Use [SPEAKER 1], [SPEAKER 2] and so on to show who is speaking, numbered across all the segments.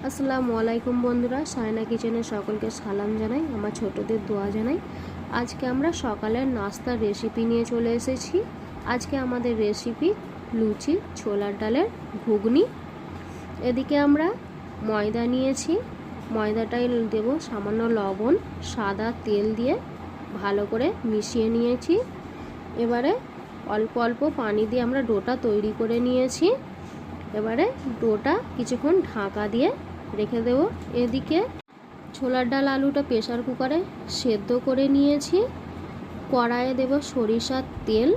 [SPEAKER 1] আসসালামু আলাইকুম বন্ধুরা, সায়না কিচেনে সকলকে সালাম জানাই, আমার ছোটদের দোয়া জানাই। আজকে আমরা সকালের নাস্তার রেসিপি নিয়ে চলে এসেছি। আজকে আমাদের রেসিপি লুচি, ছোলার ডালের ঘুগনি। এদিকে আমরা ময়দা নিয়েছি, ময়দাটাই দেব সামান্য লবণ, সাদা তেল দিয়ে ভালো করে মিশিয়ে নিয়েছি। এবারে অল্প অল্প পানি দিয়ে আমরা ডোটা তৈরি করে নিয়েছি। এবারে ডোটা কিছুক্ষণ ঢাকা দিয়ে রেখে দেব। এদিকে ছোলার ডাল আলুটা প্রেসার কুকারে সেদ্ধ করে নিয়েছি। কড়াইয়ে দেব সরিষার তেল।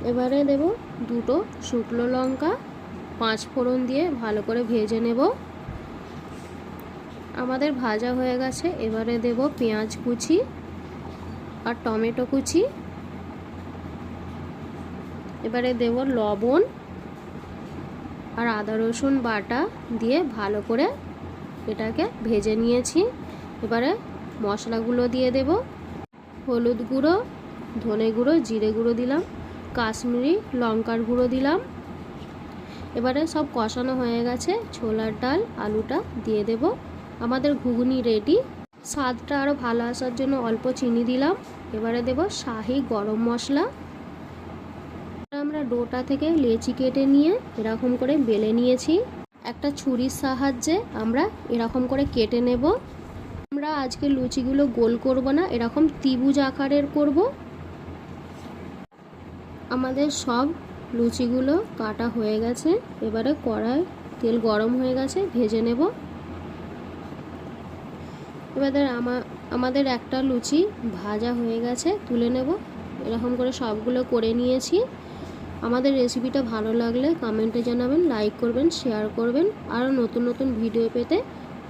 [SPEAKER 1] এবারে দেব দুটো শুকনো লঙ্কা, 5 ফোড়ন দিয়ে ভালো করে ভেজে নেব। আমাদের ভাজা হয়ে গেছে। এবারে দেব পেঁয়াজ কুচি আর টমেটো কুচি। এবারে দেব লবণ আর আদা রসুন বাটা দিয়ে ভালো করে এটাকে ভেজে নিয়েছি। এবারে মশলাগুলো দিয়ে দেব। হলুদ গুঁড়ো, ধনে গুঁড়ো, জিরে গুঁড়ো দিলাম, কাশ্মীরি লঙ্কার গুঁড়ো দিলাম। এবারে সব কষানো হয়ে গেছে। ছোলার ডাল আলুটা দিয়ে দেব। আমাদের ঘুগনি রেডি। স্বাদটা আরও ভালো আসার জন্য অল্প চিনি দিলাম। এবারে দেব শাহি গরম মশলা। আমরা ডোটা থেকে লেচি কেটে নিয়ে এরকম করে বেলে নিয়েছি। একটা ছুরির সাহায্যে আমরা এরকম করে কেটে নেব। আমরা আজকে লুচিগুলো গোল করব না, এরকম ত্রিভুজ আকারের করব। আমাদের সব লুচিগুলো কাটা হয়ে গেছে। এবারে কড়াই তেল গরম হয়ে গেছে, ভেজে নেব। এবারে আমাদের একটা লুচি ভাজা হয়ে গেছে, তুলে নেব। এরকম করে সবগুলো করে নিয়েছি। আমাদের রেসিপিটা ভালো লাগলে কমেন্টে জানাবেন, লাইক করবেন, শেয়ার করবেন। আরও নতুন নতুন ভিডিও পেতে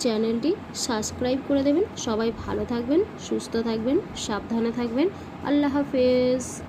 [SPEAKER 1] চ্যানেলটি সাবস্ক্রাইব করে দেবেন। সবাই ভালো থাকবেন, সুস্থ থাকবেন, সাবধানে থাকবেন। আল্লাহ হাফেজ।